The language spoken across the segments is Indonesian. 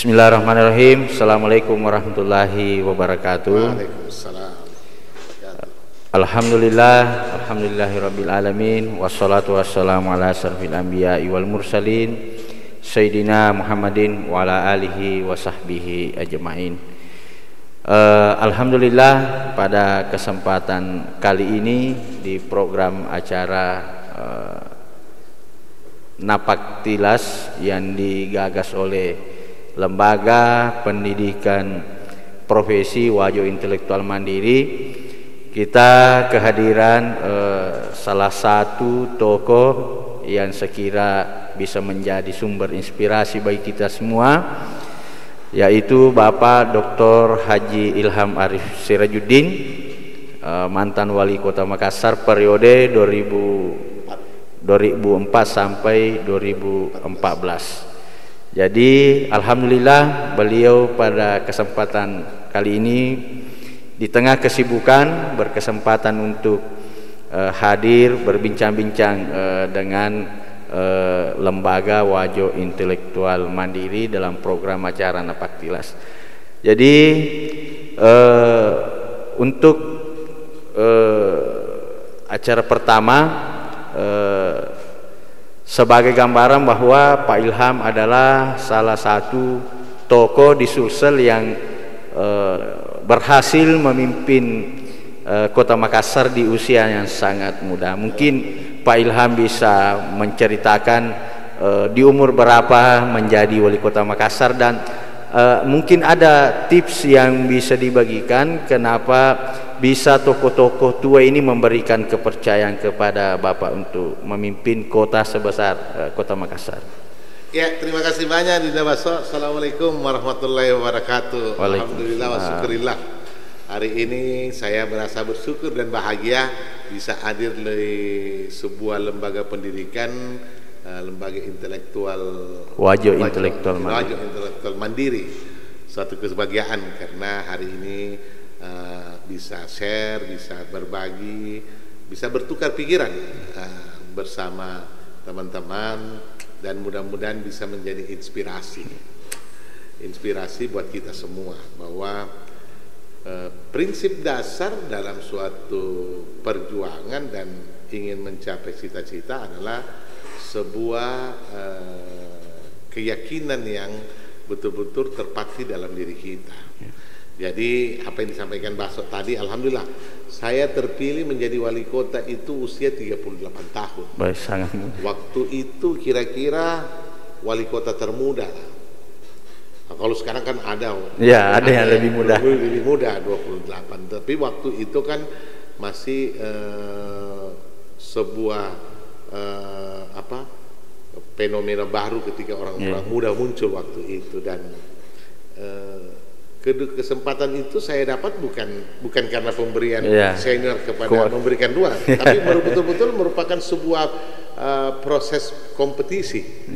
Bismillahirrahmanirrahim. Assalamualaikum warahmatullahi wabarakatuh. Waalaikumsalam. Alhamdulillahirabbil alamin wassalatu wassalamu ala asyrofil anbiya'i wal mursalin Sayyidina Muhammadin wa ala alihi wa sahbihi ajma'in. Alhamdulillah, pada kesempatan kali ini di program acara Napaktilas yang digagas oleh Lembaga Pendidikan Profesi Wajo Intelektual Mandiri, kita kehadiran salah satu tokoh yang sekira bisa menjadi sumber inspirasi bagi kita semua, yaitu Bapak Dr. Haji Ilham Arif Sirajuddin, mantan Wali Kota Makassar periode 2004 sampai 2014. Jadi alhamdulillah beliau pada kesempatan kali ini di tengah kesibukan berkesempatan untuk hadir berbincang-bincang dengan Lembaga Wajo Intelektual Mandiri dalam program acara Napaktilas. Jadi untuk acara pertama, sebagai gambaran bahwa Pak Ilham adalah salah satu tokoh di Sulsel yang berhasil memimpin Kota Makassar di usia yang sangat muda. Mungkin Pak Ilham bisa menceritakan di umur berapa menjadi Wali Kota Makassar, dan mungkin ada tips yang bisa dibagikan kenapa bisa tokoh-tokoh tua ini memberikan kepercayaan kepada Bapak untuk memimpin kota sebesar Kota Makassar. Ya, terima kasih banyak Dinda Baso. Assalamualaikum warahmatullahi wabarakatuh. Alhamdulillah wa syukurillah. Hari ini saya merasa bersyukur dan bahagia bisa hadir di sebuah lembaga pendidikan, lembaga intelektual Wajo Intelektual Mandiri. Suatu kebahagiaan karena hari ini bisa share, bisa berbagi, bisa bertukar pikiran bersama teman-teman, dan mudah-mudahan bisa menjadi inspirasi buat kita semua bahwa prinsip dasar dalam suatu perjuangan dan ingin mencapai cita-cita adalah sebuah keyakinan yang betul-betul terpatri dalam diri kita. Jadi apa yang disampaikan Baso tadi, alhamdulillah saya terpilih menjadi wali kota itu usia 38 tahun. Baik, sangat muda. Waktu itu kira-kira wali kota termuda. Nah, kalau sekarang kan ada yang lebih muda. Lebih muda 28. Tapi waktu itu kan masih sebuah fenomena baru ketika orang-orang muda muncul waktu itu, dan kesempatan itu saya dapat bukan karena pemberian senior kepada memberikan dua, tapi betul-betul merupakan sebuah proses kompetisi.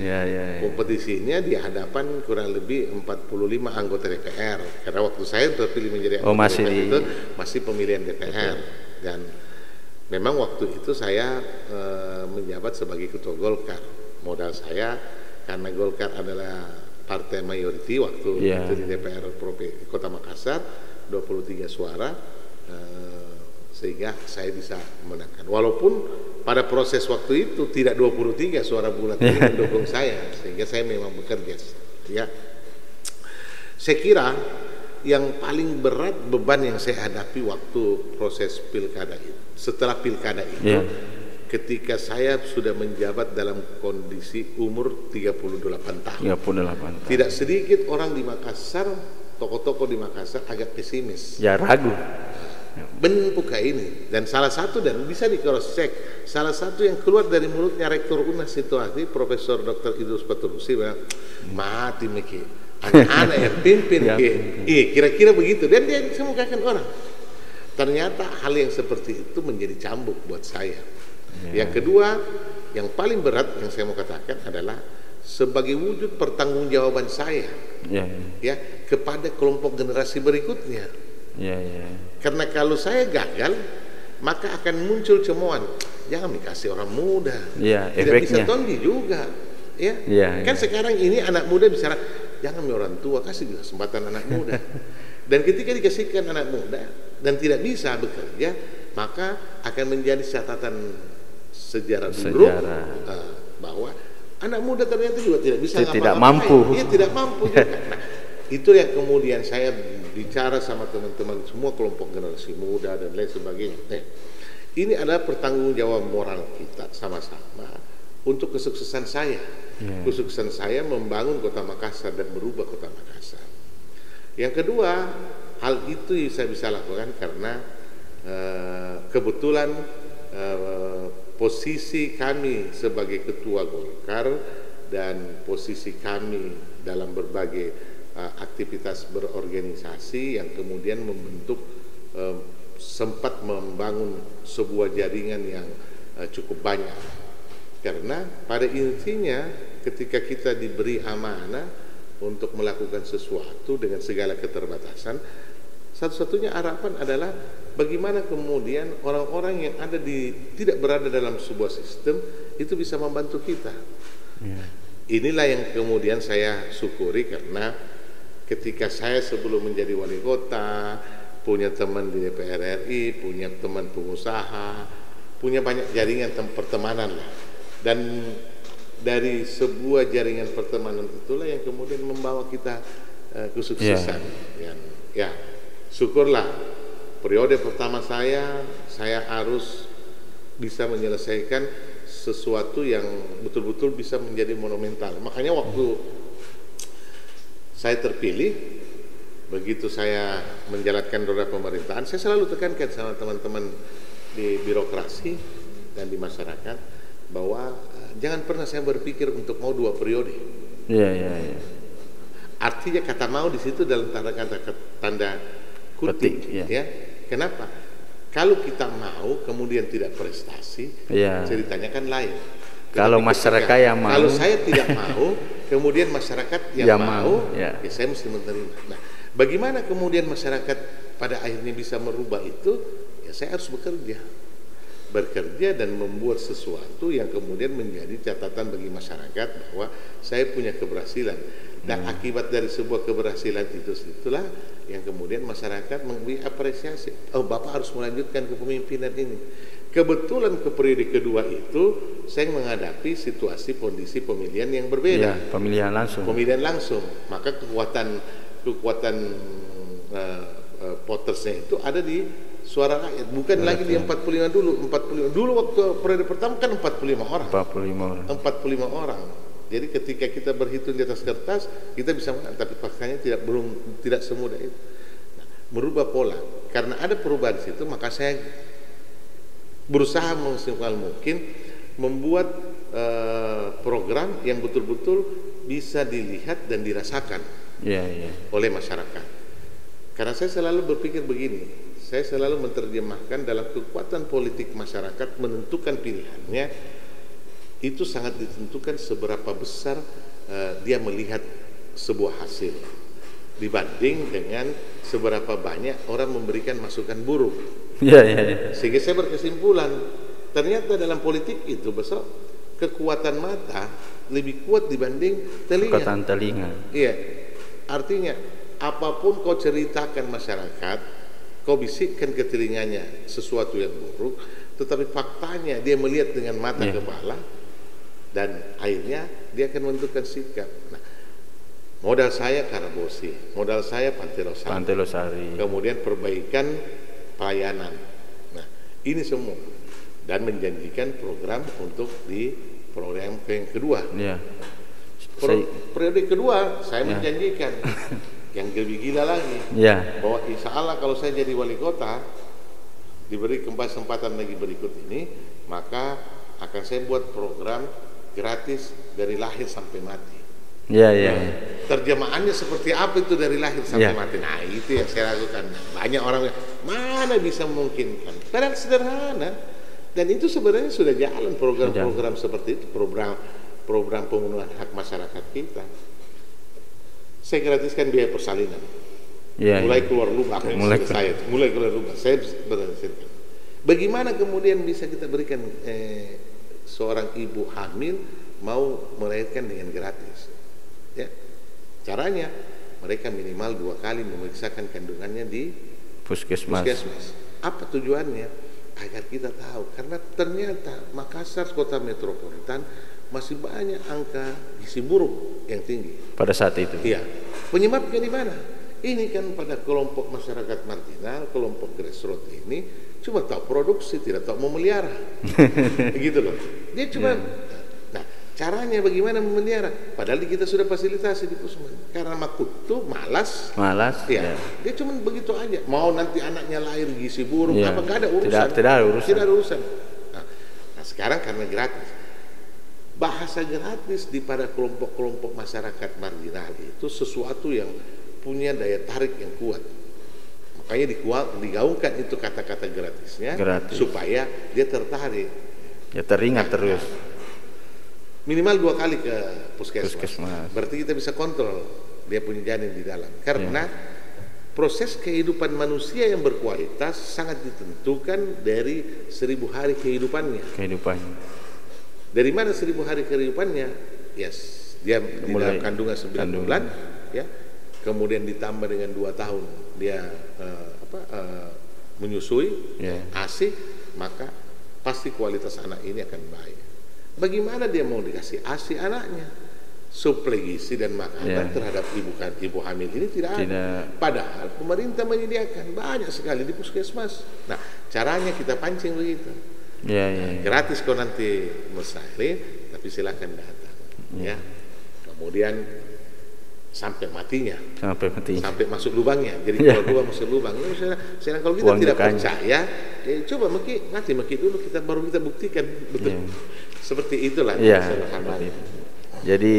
Kompetisinya di hadapan kurang lebih 45 anggota DPR, karena waktu saya terpilih menjadi anggota DPR itu masih pemilihan DPR. Dan memang waktu itu saya menjabat sebagai ketua Golkar. Modal saya karena Golkar adalah partai mayoriti waktu itu di DPR Kota Makassar, 23 suara, sehingga saya bisa menangkan. Walaupun pada proses waktu itu tidak 23 suara bulat yang mendukung saya, sehingga saya memang bekerja. Ya, saya kira yang paling berat beban yang saya hadapi waktu proses pilkada itu, setelah pilkada itu, ketika saya sudah menjabat dalam kondisi umur 38 tahun. Tidak sedikit orang di Makassar, tokoh-tokoh di Makassar agak pesimis. Ya, ragu. Benpuka ini, dan salah satu, dan bisa di cross check, salah satu yang keluar dari mulutnya Rektor UNAS situasi Profesor Dr. Idrus Paturusi bilang, mati meki, anak-anak yang pimpin kira-kira begitu, dan dia semukakan orang. Ternyata hal yang seperti itu menjadi cambuk buat saya. Yang kedua, yang paling berat yang saya mau katakan adalah sebagai wujud pertanggungjawaban saya kepada kelompok generasi berikutnya. Karena kalau saya gagal, maka akan muncul cemoan, jangan dikasih orang muda, tidak bisa tondi juga. Kan sekarang ini anak muda bicara, jangan orang tua, kasih kesempatan anak muda. Dan ketika dikasihkan anak muda dan tidak bisa bekerja, maka akan menjadi catatan sejarah buruk bahwa anak muda ternyata juga tidak bisa tidak mampu. Iya, tidak mampu juga. Nah, itu yang kemudian saya bicara sama teman-teman semua kelompok generasi muda dan lain sebagainya. Ini adalah pertanggungjawaban moral kita sama-sama untuk kesuksesan saya. Kesuksesan saya membangun Kota Makassar dan merubah Kota Makassar. Yang kedua, hal itu saya bisa lakukan karena kebetulan posisi kami sebagai ketua Golkar dan posisi kami dalam berbagai aktivitas berorganisasi yang kemudian membentuk sempat membangun sebuah jaringan yang cukup banyak. Karena pada intinya ketika kita diberi amanah untuk melakukan sesuatu dengan segala keterbatasan, satu-satunya harapan adalah bagaimana kemudian orang-orang yang tidak berada dalam sebuah sistem itu bisa membantu kita. Inilah yang kemudian saya syukuri, karena ketika saya sebelum menjadi wali kota punya teman di DPR RI, punya teman pengusaha, punya banyak jaringan pertemanan lah. Dan dari sebuah jaringan pertemanan itulah yang kemudian membawa kita kesuksesan. Ya, syukurlah periode pertama saya harus bisa menyelesaikan sesuatu yang betul-betul bisa menjadi monumental. Makanya waktu saya terpilih, begitu saya menjalankan roda pemerintahan, saya selalu tekankan sama teman-teman di birokrasi dan di masyarakat bahwa jangan pernah saya berpikir untuk mau 2 periode. Artinya kata mau di situ dalam tanda kutip, ya. Kenapa? Kalau kita mau kemudian tidak prestasi, ceritanya kan lain. Kalau masyarakat yang mau, kalau saya tidak mau, kemudian masyarakat yang mau, ya saya mesti menerima. Nah, bagaimana kemudian masyarakat pada akhirnya bisa merubah itu? Ya saya harus bekerja dan membuat sesuatu yang kemudian menjadi catatan bagi masyarakat bahwa saya punya keberhasilan. Dan akibat dari sebuah keberhasilan itulah yang kemudian masyarakat memberi apresiasi. Oh, Bapak harus melanjutkan kepemimpinan ini. Kebetulan ke periode kedua itu saya menghadapi situasi kondisi pemilihan yang berbeda. Pemilihan langsung. Maka kekuatan votersnya itu ada di suara rakyat, bukan lagi di 45 dulu. 45 dulu waktu periode pertama kan 45 orang. 45 orang. Jadi ketika kita berhitung di atas kertas, kita bisa menang, tapi faktanya tidak semudah itu. Nah, merubah pola. Karena ada perubahan di situ, maka saya berusaha semaksimal mungkin membuat program yang betul-betul bisa dilihat dan dirasakan oleh masyarakat. Karena saya selalu berpikir begini, saya selalu menerjemahkan dalam kekuatan politik masyarakat menentukan pilihannya, itu sangat ditentukan seberapa besar dia melihat sebuah hasil dibanding dengan seberapa banyak orang memberikan masukan buruk. Sehingga saya berkesimpulan, ternyata dalam politik itu besok kekuatan mata lebih kuat dibanding telinga. Kekuatan telinga. Iya, artinya apapun kau ceritakan masyarakat, kau bisikkan ke telinganya sesuatu yang buruk, tetapi faktanya dia melihat dengan mata kepala, dan akhirnya dia akan menentukan sikap. Nah, modal saya Karabosi, modal saya Pantai Losari, kemudian perbaikan pelayanan. Nah, ini semua dan menjanjikan program untuk di program yang kedua. Periode kedua saya menjanjikan yang lebih gila lagi, bahwa insya Allah kalau saya jadi wali kota, diberi kesempatan lagi berikut ini, maka akan saya buat program gratis dari lahir sampai mati. Terjemahannya seperti apa itu dari lahir sampai mati? Nah, itu yang saya lakukan. Banyak orang mana bisa memungkinkan, padahal sederhana. Dan itu sebenarnya sudah jalan program-program seperti itu, program pemenuhan hak masyarakat kita. Saya gratiskan biaya persalinan, mulai keluar lubang, mulai keluar lubang. Saya berdasarkan. Bagaimana kemudian bisa kita berikan seorang ibu hamil mau melahirkan dengan gratis? Ya, Caranya mereka minimal 2 kali memeriksakan kandungannya di Puskesmas. Apa tujuannya? Agar kita tahu, karena ternyata Makassar kota metropolitan masih banyak angka gizi buruk yang tinggi Pada saat itu. iya. Penyebabnya di mana? Ini kan pada kelompok masyarakat marginal, kelompok grassroots ini cuma tahu produksi, tidak tahu memelihara. Begitu loh. Dia cuma nah, caranya bagaimana memelihara? Padahal kita sudah fasilitasi di Puskesmas. Karena makutu malas, ya. Dia cuma begitu aja. Mau nanti anaknya lahir gizi buruk, Ya. apa nggak ada urusan? Tidak ada urusan. Tidak ada urusan. Nah, sekarang karena gratis, bahasa gratis di pada kelompok-kelompok masyarakat marginal itu sesuatu yang punya daya tarik yang kuat. Makanya digaungkan itu kata-kata gratisnya, supaya dia tertarik. Ya, teringat terus. Minimal 2 kali ke puskesmas. Berarti kita bisa kontrol dia punya janin di dalam. Karena proses kehidupan manusia yang berkualitas sangat ditentukan dari 1000 hari kehidupannya. Dari mana 1000 hari kehidupannya? Yes, dia di dalam kandungan 9 bulan, ya. Kemudian ditambah dengan 2 tahun dia menyusui, ASI, maka pasti kualitas anak ini akan baik. Bagaimana dia mau dikasih ASI anaknya? Suplai gizi dan makanan terhadap ibu hamil ini tidak ada. Padahal pemerintah menyediakan banyak sekali di puskesmas. Nah, caranya kita pancing begitu. Gratis kok nanti Musali, tapi silakan datang. Ya. Kemudian sampai matinya, sampai masuk lubangnya. Jadi kalau lubang masuk lubang, sekarang kalau kita tidak percaya, coba mati dulu, baru kita buktikan betul. Seperti itulah. Jadi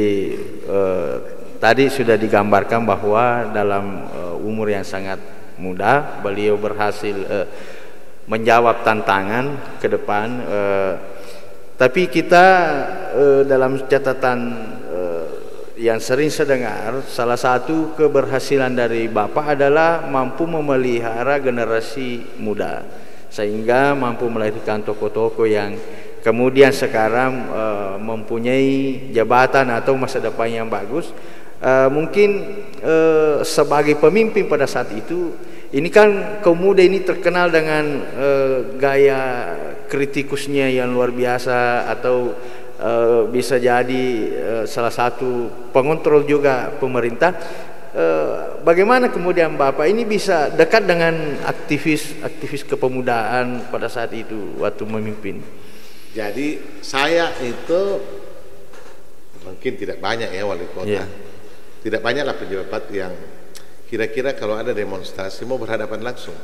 tadi sudah digambarkan bahwa dalam umur yang sangat muda beliau berhasil menjawab tantangan ke depan. Tapi kita dalam catatan yang sering saya dengar, salah satu keberhasilan dari Bapak adalah mampu memelihara generasi muda, sehingga mampu melahirkan tokoh-tokoh yang kemudian sekarang mempunyai jabatan atau masa depan yang bagus. Mungkin sebagai pemimpin pada saat itu, ini kan kaum muda ini terkenal dengan gaya kritikusnya yang luar biasa, atau bisa jadi salah satu pengontrol juga pemerintah. Bagaimana kemudian Bapak ini bisa dekat dengan aktivis kepemudaan pada saat itu waktu memimpin? Jadi saya itu mungkin tidak banyak ya wali kota, tidak banyaklah pejabat yang kira-kira kalau ada demonstrasi mau berhadapan langsung.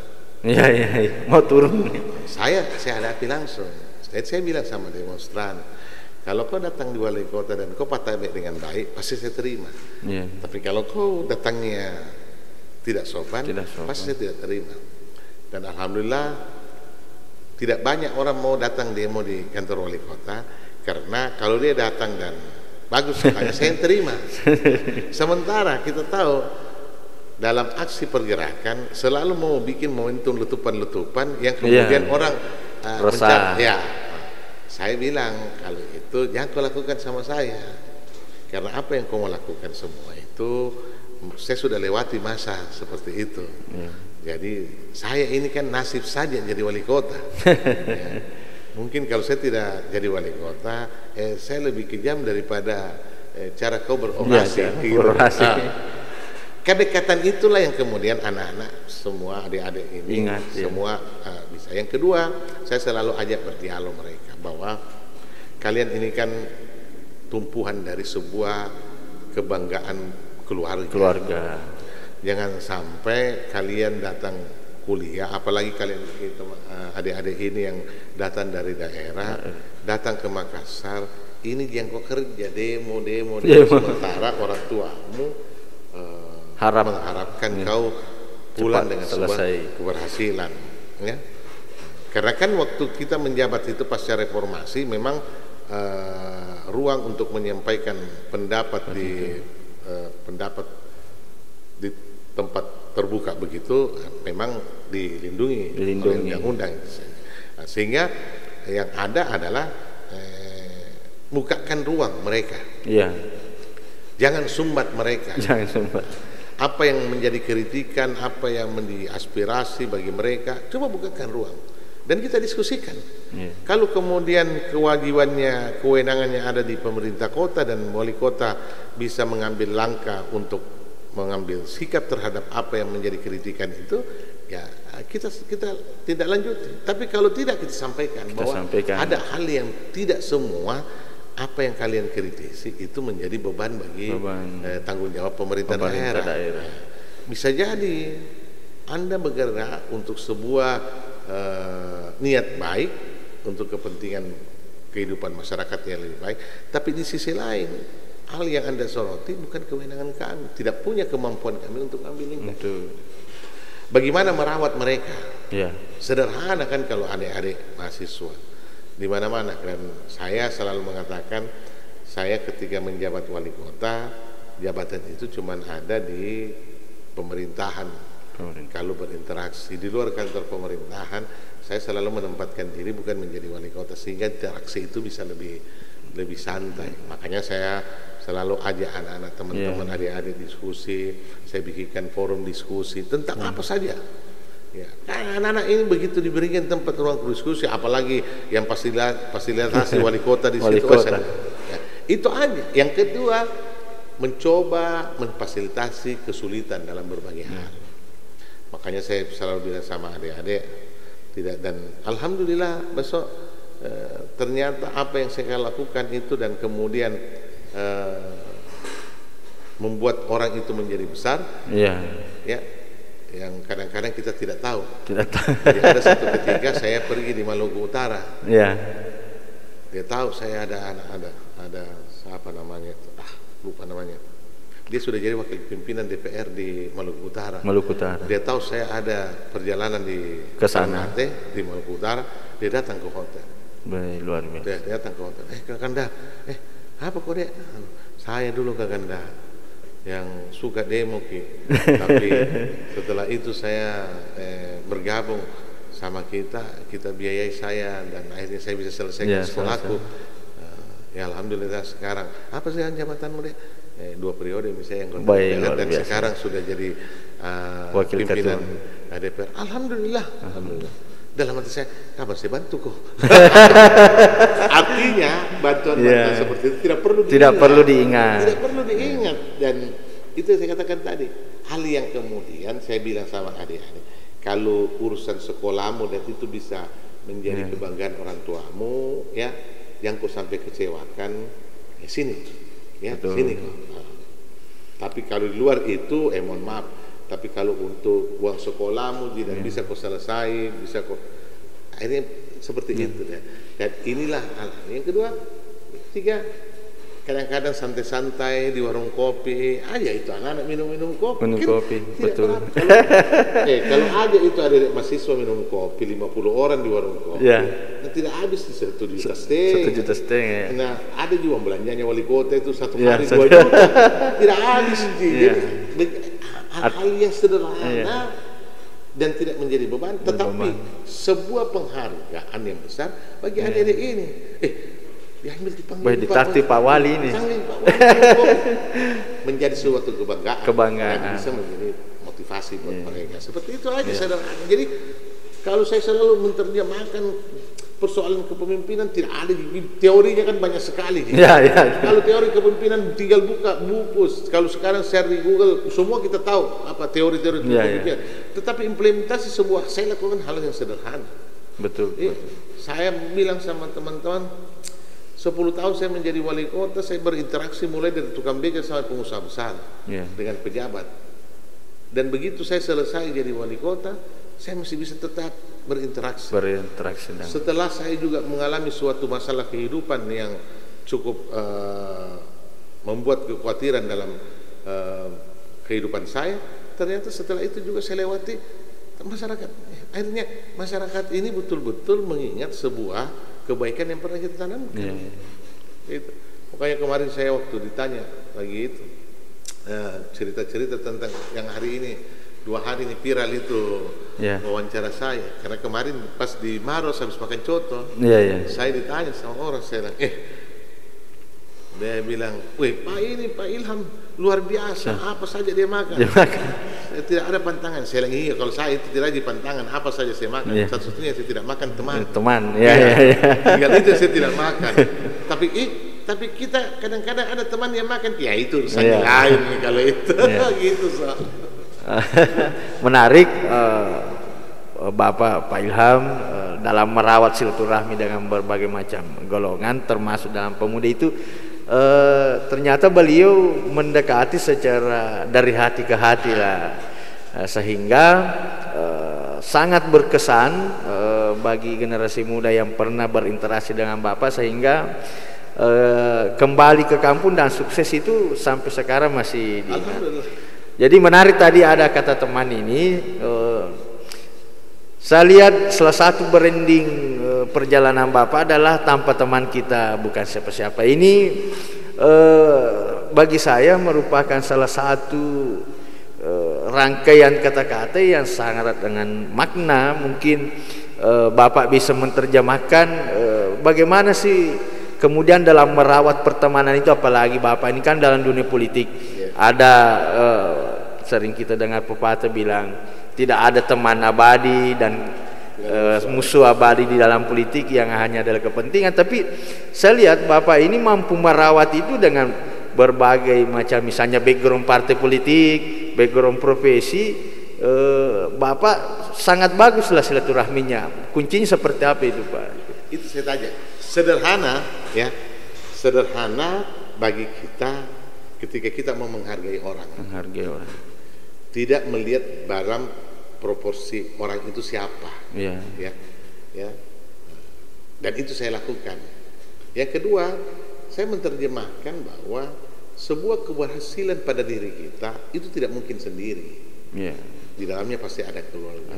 Mau turun. Saya hadapi langsung. Saya bilang sama demonstran, kalau kau datang di wali kota dan kau patah dengan baik, pasti saya terima. Tapi kalau kau datangnya tidak sopan, pasti saya tidak terima. Dan alhamdulillah tidak banyak orang mau datang demo di kantor wali kota, karena kalau dia datang dan bagus hanya saya yang terima. Sementara kita tahu dalam aksi pergerakan selalu mau bikin momentum letupan-letupan yang kemudian orang resah. Saya bilang kalau itu jangan kau lakukan sama saya, karena apa yang kau mau lakukan semua itu saya sudah lewati masa seperti itu. Jadi saya ini kan nasib saja jadi wali kota. Mungkin kalau saya tidak jadi wali kota, saya lebih kejam daripada cara kau berorasi. Kedekatan itulah yang kemudian anak-anak semua, adik-adik ini semua bisa. Yang kedua, saya selalu ajak berdialog mereka bahwa kalian ini kan tumpuhan dari sebuah kebanggaan keluarga. Jangan sampai kalian datang kuliah, apalagi kalian adik-adik ini yang datang dari daerah, datang ke Makassar, ini yang kau kerja demo, sementara orang tuamu mengharapkan kau pulang dengan sebuah keberhasilan. Ya? Karena kan waktu kita menjabat itu pasca reformasi, memang ruang untuk menyampaikan pendapat di tempat terbuka begitu memang dilindungi oleh undang-undang. Sehingga yang ada adalah bukakan ruang mereka. Jangan sumbat mereka. Jangan sumbat. Apa yang menjadi kritikan, apa yang menjadi aspirasi bagi mereka, coba bukakan ruang dan kita diskusikan. Kalau kemudian kewajibannya, kewenangannya ada di pemerintah kota dan wali kota bisa mengambil langkah untuk mengambil sikap terhadap apa yang menjadi kritikan itu, ya kita tidak lanjuti. Tapi kalau tidak, kita sampaikan bahwa ada hal yang tidak semua apa yang kalian kritisi itu menjadi beban bagi tanggung jawab pemerintah daerah. Bisa jadi Anda bergerak untuk sebuah niat baik untuk kepentingan kehidupan masyarakat yang lebih baik, tapi di sisi lain hal yang Anda soroti bukan kewenangan kami, tidak punya kemampuan kami untuk ambil ini. Bagaimana merawat mereka? Sederhana kan kalau adik-adik mahasiswa di mana-mana. Dan saya selalu mengatakan, saya ketika menjabat wali kota, jabatan itu cuma ada di pemerintahan. Kalau berinteraksi di luar kantor pemerintahan, saya selalu menempatkan diri bukan menjadi wali kota, sehingga interaksi itu bisa lebih santai. Makanya saya selalu ajak anak-anak, teman-teman, adik-adik diskusi. Saya bikinkan forum diskusi tentang apa saja. Ya, anak-anak ini begitu diberikan tempat ruang diskusi, apalagi yang fasilitasi wali kota di situ. Ya, itu aja. Yang kedua, mencoba memfasilitasi kesulitan dalam berbagai hal. Makanya saya selalu bilang sama adik-adik, dan alhamdulillah besok ternyata apa yang saya lakukan itu dan kemudian membuat orang itu menjadi besar. Ya, yang kadang-kadang kita tidak tahu. Jadi ada satu ketika saya pergi di Maluku Utara. Dia tahu saya ada siapa namanya? Lupa namanya. Dia sudah jadi wakil pimpinan DPR di Maluku Utara. Dia tahu saya ada perjalanan di Ternate di Maluku Utara. Dia datang ke hotel. Baik, luar biasa. Dia datang ke hotel. Kakanda, apa kok dek? Saya dulu Kakanda yang suka demo tapi setelah itu saya bergabung sama kita biayai saya dan akhirnya saya bisa selesaikan sekolahku. Ya alhamdulillah sekarang. Apa sih jabatanmu dek? 2 periode misalnya yang dan sekarang sudah jadi wakil pimpinan DPR. Alhamdulillah. Dalam hati saya, kapan saya bantu kok? Artinya bantuan seperti itu tidak perlu diingat. Dan itu yang saya katakan tadi, hal yang kemudian saya bilang sama adik-adik, kalau urusan sekolahmu dan itu bisa menjadi kebanggaan orang tuamu, ya, yang kau sampai kecewakan, sini. Sini kok. Tapi kalau di luar itu, mohon maaf. Tapi kalau untuk uang sekolahmu tidak bisa kau selesai, bisa kau akhirnya seperti itu ya. Dan inilah hal. Yang kedua, ketiga, kadang-kadang santai-santai di warung kopi aja itu anak-anak minum kopi. Betul. Kalau aja itu ada mahasiswa minum kopi 50 orang di warung kopi. Nah, tidak habis 1 juta setengah. Nah, ada juga belanjanya wali kota itu 1 hari 2 juta. Tidak habis. Hal yang sederhana dan tidak menjadi beban, tetapi sebuah penghargaan yang besar bagi adik-adik ini. Diambil dipanggil ditakti Pak Wali ini. Menjadi suatu kebanggaan. Dan bisa menjadi motivasi buat mereka. Seperti itu aja sederhana. Jadi kalau saya selalu menerjemahkan persoalan kepemimpinan, tidak ada teorinya kan banyak sekali. Kalau teori kepemimpinan tinggal buka buku. Kalau sekarang share di Google, semua kita tahu apa teori-teori kepemimpinan. Tetapi implementasi sebuah, saya lakukan hal yang sederhana. Betul. Saya bilang sama teman-teman, 10 tahun saya menjadi wali kota, saya berinteraksi mulai dari tukang beca sampai pengusaha besar dengan pejabat. Dan begitu saya selesai jadi wali kota, saya masih bisa tetap berinteraksi. Setelah saya juga mengalami suatu masalah kehidupan yang cukup membuat kekhawatiran dalam kehidupan saya, ternyata setelah itu juga saya lewati masyarakat. Akhirnya masyarakat ini betul-betul mengingat sebuah kebaikan yang pernah kita tanamkan. Itu. Makanya kemarin saya waktu ditanya lagi itu cerita-cerita tentang yang hari ini 2 hari ini viral itu wawancara saya, karena kemarin pas di Maros habis makan coto, saya ditanya sama orang, saya bilang, Dia bilang, wih Pak ini Pak Ilham luar biasa, apa saja dia makan. Tidak ada pantangan. Saya bilang, iya kalau saya itu tidak ada pantangan, apa saja saya makan. Satu-satunya saya tidak makan teman. Tinggal itu saya tidak makan. Tapi kita kadang-kadang ada teman yang makan, ya itu urusannya lain nih kalau itu. Gitu so. Menarik Bapak Pak Ilham dalam merawat silaturahmi dengan berbagai macam golongan, termasuk dalam pemuda itu. Ternyata beliau mendekati secara dari hati ke hati lah, sehingga sangat berkesan bagi generasi muda yang pernah berinteraksi dengan Bapak, sehingga kembali ke kampung dan sukses itu sampai sekarang masih diingat. Jadi menarik tadi ada kata teman ini, saya lihat salah satu branding perjalanan Bapak adalah tanpa teman kita bukan siapa-siapa. Ini bagi saya merupakan salah satu rangkaian kata-kata yang sangat dengan makna. Mungkin Bapak bisa menerjemahkan bagaimana sih kemudian dalam merawat pertemanan itu, apalagi Bapak ini kan dalam dunia politik. Ada sering kita dengar pepatah bilang tidak ada teman abadi dan musuh abadi di dalam politik yang hanya adalah kepentingan. Tapi saya lihat Bapak ini mampu merawat itu dengan berbagai macam, misalnya background partai politik, background profesi. Bapak sangat baguslah silaturahminya. Kuncinya seperti apa itu Pak? Itu saya tanya. Sederhana ya, sederhana bagi kita ketika kita mau menghargai orang. Tidak melihat barang proporsi orang itu siapa, ya. Dan itu saya lakukan. Yang kedua, saya menerjemahkan bahwa sebuah keberhasilan pada diri kita itu tidak mungkin sendiri. Di dalamnya pasti ada keluarga.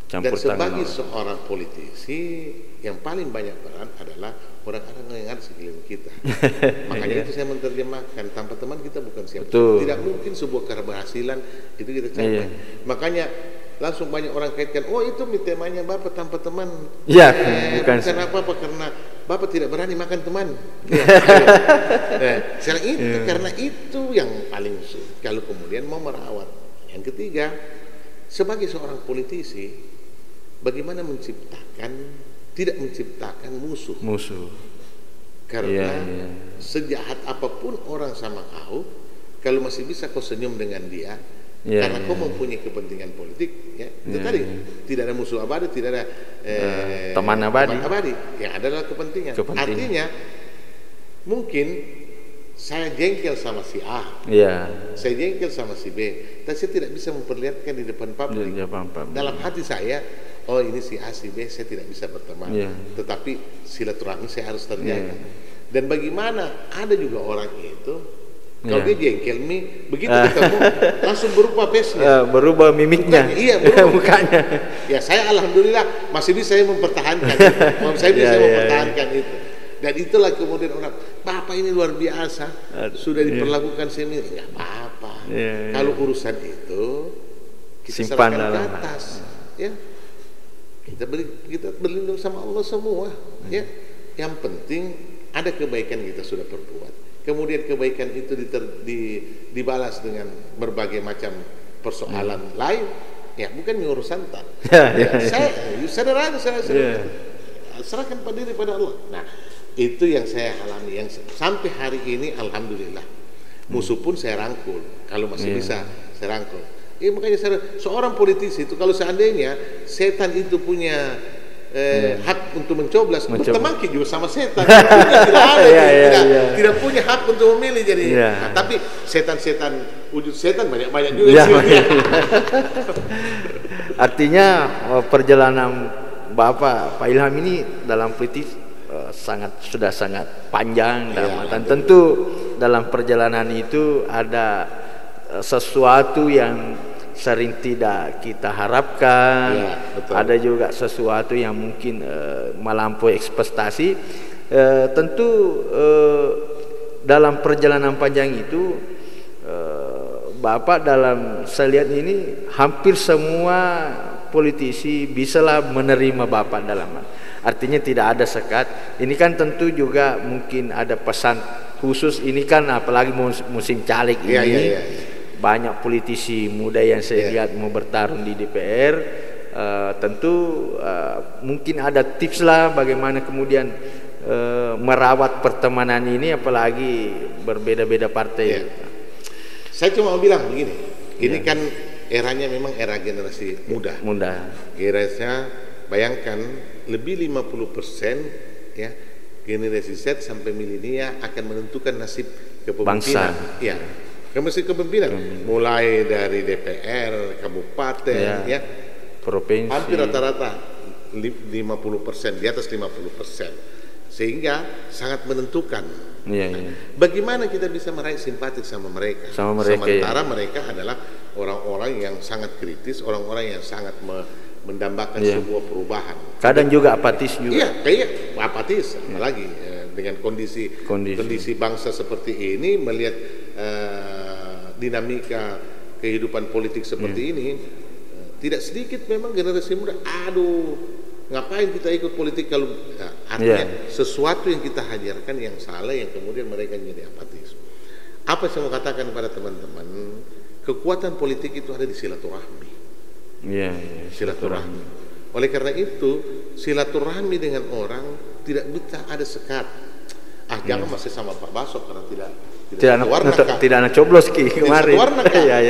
Dan sebagai seorang politisi, yang paling banyak peran adalah orang-orang yang ada sekeliling kita. Makanya itu saya menerjemahkan, tanpa teman kita bukan siapa. Tidak mungkin sebuah keberhasilan itu kita capai. Makanya langsung banyak orang kaitkan, oh itu temanya Bapak tanpa teman. Bukan apa-apa, karena Bapak tidak berani makan teman. Sekarang itu karena itu yang paling sulit kalau kemudian mau merawat. Yang ketiga, sebagai seorang politisi, bagaimana tidak menciptakan musuh. Karena sejahat apapun orang sama kau, kalau masih bisa kau senyum dengan dia, karena kau mempunyai kepentingan politik, itu tadi tidak ada musuh abadi, tidak ada teman abadi. Yang adalah kepentingan. Artinya mungkin saya jengkel sama si A, saya jengkel sama si B, tapi saya tidak bisa memperlihatkan di depan publik. Dalam hati saya, oh ini si A, si B, saya tidak bisa berteman. Tetapi silaturahmi saya harus terjaga. Dan bagaimana ada juga orang itu, kalau dia jengkel begitu ketemu langsung berubah face-nya, berubah mimiknya, berubah mukanya. Ya saya alhamdulillah masih bisa mempertahankan itu. Dan itulah kemudian orang, Bapak ini luar biasa, sudah diperlakukan sini, nggak apa-apa. Kalau urusan itu kita simpan serahkan ke atas, kita berlindung sama Allah semua. Yang penting ada kebaikan kita sudah perbuat. Kemudian kebaikan itu dibalas dengan berbagai macam persoalan lain, bukan urusan tak. Saya serahkan pada diri pada Allah. Nah, itu yang saya alami, yang sampai hari ini alhamdulillah. Musuh pun saya rangkul, kalau masih bisa saya rangkul. Makanya seorang politisi itu kalau seandainya setan itu punya hak untuk mencoblos, berteman juga sama setan. Tidak punya hak untuk memilih. Jadi, tapi setan-setan, wujud setan banyak-banyak juga. Artinya perjalanan Bapak Pak Ilham ini dalam politik sudah sangat panjang. Dan tentu dalam perjalanan itu ada sesuatu yang sering tidak kita harapkan, ada juga sesuatu yang mungkin melampaui ekspektasi. Tentu dalam perjalanan panjang itu Bapak dalam saya lihat ini hampir semua politisi bisalah menerima Bapak dalam, artinya tidak ada sekat. Ini kan tentu juga mungkin ada pesan khusus ini kan apalagi musim caleg ini. Iya. Banyak politisi muda yang saya lihat mau bertarung di DPR. Tentu mungkin ada tips lah bagaimana kemudian merawat pertemanan ini, apalagi berbeda-beda partai. Saya cuma mau bilang begini, ini kan eranya memang era generasi muda. Eranya bayangkan lebih 50% ya generasi Z sampai milenial akan menentukan nasib kepemimpinan. Bangsa. Ya. Kepemimpinan mulai dari DPR, kabupaten, ya, provinsi. hampir rata-rata 50%, di atas 50%. Sehingga sangat menentukan. Bagaimana kita bisa meraih simpati sama mereka. Sementara mereka adalah orang-orang yang sangat kritis, orang-orang yang sangat mendambakan sebuah perubahan. Kadang juga apatis juga. Iya, kayak apatis, apalagi dengan kondisi bangsa seperti ini, melihat dinamika kehidupan politik seperti ini, tidak sedikit memang generasi muda, aduh, ngapain kita ikut politik kalau artinya sesuatu yang kita hajarkan yang salah, yang kemudian mereka jadi apatis. Apa saya mau katakan kepada teman-teman, kekuatan politik itu ada di silaturahmi. Silaturahmi. Oleh karena itu, silaturahmi dengan orang tidak bisa ada sekat. Jangan masih sama Pak Baso karena tidak ada coblos kemarin.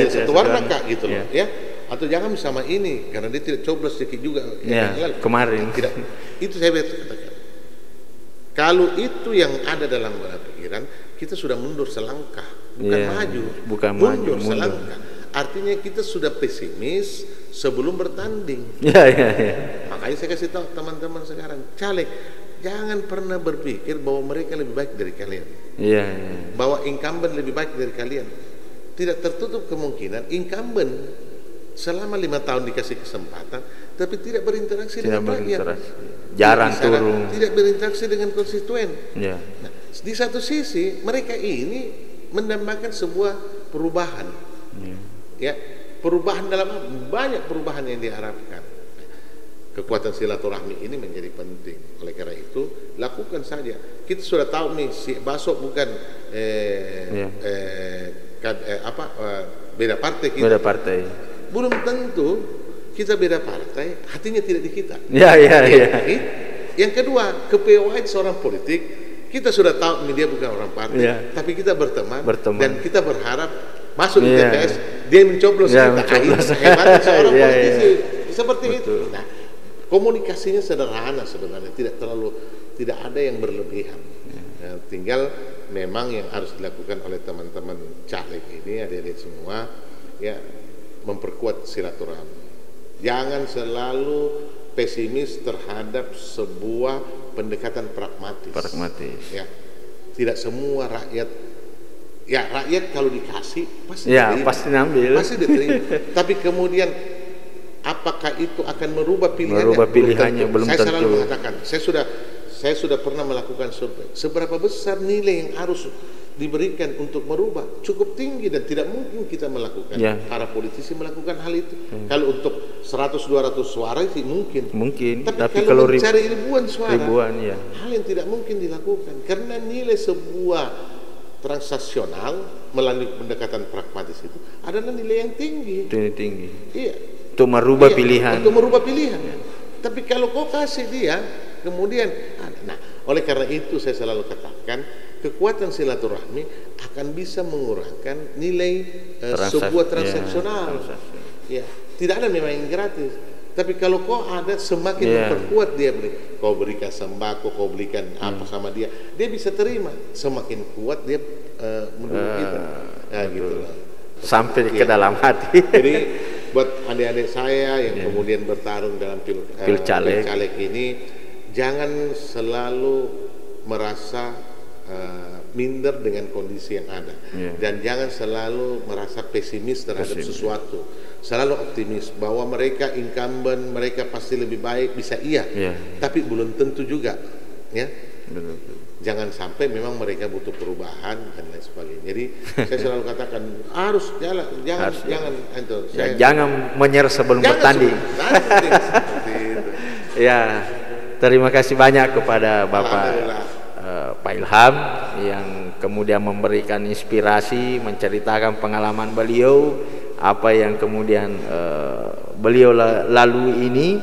Satu warna kak gitu loh, ya. Atau jangan sama ini karena dia tidak coblos sedikit juga. Kemarin. Tidak. Itu saya katakan. Kalau itu yang ada dalam pikiran, kita sudah mundur selangkah, bukan maju, mundur selangkah. Artinya kita sudah pesimis sebelum bertanding. Makanya saya kasih tahu teman-teman sekarang, caleg, jangan pernah berpikir bahwa mereka lebih baik dari kalian. Bahwa incumbent lebih baik dari kalian. Tidak tertutup kemungkinan incumbent selama 5 tahun dikasih kesempatan, tapi tidak berinteraksi dengan rakyat. Jarang turun. Tidak berinteraksi dengan konstituen. Nah, di satu sisi mereka ini mendambakan sebuah perubahan. Perubahan dalam banyak perubahan yang diharapkan. Kekuatan silaturahmi ini menjadi penting. Oleh karena itu, lakukan saja. Kita sudah tahu nih, si Baso bukan beda partai kita. Beda partai. Belum tentu kita beda partai, hatinya tidak di kita. Yang kedua, kepewahan seorang politik, kita sudah tahu dia bukan orang partai, tapi kita berteman dan kita berharap masuk di TPS, dia mencoblos kita. Hebatnya seorang politisi seperti itu. Nah, komunikasinya sederhana sebenarnya, tidak ada yang berlebihan. Tinggal memang yang harus dilakukan oleh teman-teman caleg ini, adik-adik semua, memperkuat silaturahmi. Jangan selalu pesimis terhadap sebuah pendekatan pragmatis. Tidak semua rakyat kalau dikasih pasti diterima. Tapi kemudian apakah itu akan merubah pilihannya? Belum tentu. Saya selalu mengatakan, saya sudah pernah melakukan survei. Seberapa besar nilai yang harus diberikan untuk merubah? Cukup tinggi dan tidak mungkin kita melakukan. Para politisi melakukan hal itu. Kalau untuk 100-200 suara sih mungkin. Tapi kalau mencari ribuan suara, hal yang tidak mungkin dilakukan. Karena nilai sebuah transaksional melalui pendekatan pragmatis itu adalah nilai yang tinggi. Untuk merubah pilihan. Tapi kalau kau kasih dia, kemudian oleh karena itu saya selalu katakan, kekuatan silaturahmi akan bisa mengurangkan nilai sebuah transaksional. Tidak ada memang yang gratis. Tapi kalau kau ada, semakin memperkuat dia beri. Kau berikan sembako, kau berikan apa sama dia bisa terima. Semakin kuat dia mendukung kita. Gitu lah. Sampai ke dalam hati. Jadi buat adik-adik saya yang kemudian bertarung dalam caleg ini, jangan selalu merasa minder dengan kondisi yang ada, dan jangan selalu merasa pesimis terhadap sesuatu. Selalu optimis bahwa mereka incumbent, mereka pasti lebih baik, bisa tapi belum tentu juga, Jangan sampai memang mereka butuh perubahan dan lain sebagainya. Jadi saya selalu katakan harus jangan menyerah sebelum bertanding. Seperti itu. Terima kasih banyak kepada Bapak Pak Ilham yang kemudian memberikan inspirasi, menceritakan pengalaman beliau, apa yang kemudian beliau lalui ini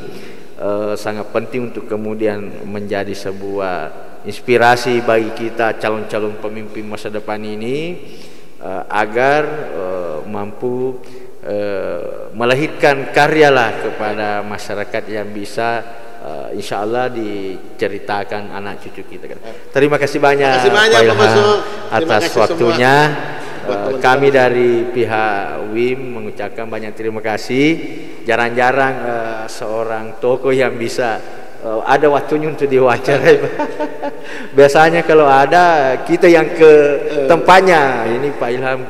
sangat penting untuk kemudian menjadi sebuah inspirasi bagi kita calon-calon pemimpin masa depan ini, agar mampu melahirkan karyalah kepada masyarakat yang bisa insya Allah diceritakan anak cucu kita. Terima kasih banyak, Pak Ilham atas waktunya. Kami dari pihak WIM mengucapkan banyak terima kasih. Jarang-jarang seorang tokoh yang bisa ada waktunya untuk diwawancarai. Biasanya kalau ada kita yang ke tempatnya, ini Pak Ilham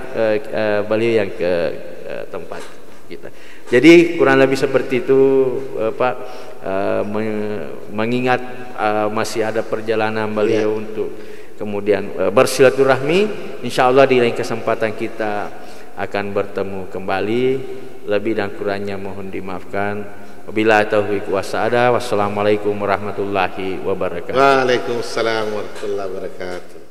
beliau yang ke tempat kita. Jadi kurang lebih seperti itu, Pak. Mengingat masih ada perjalanan beliau untuk kemudian bersilaturahmi, insya Allah di lain kesempatan kita akan bertemu kembali. Lebih dan kurangnya mohon dimaafkan. Wabillahi taufiq wassalam. Wassalamualaikum warahmatullahi wabarakatuh. Waalaikumsalam warahmatullahi wabarakatuh.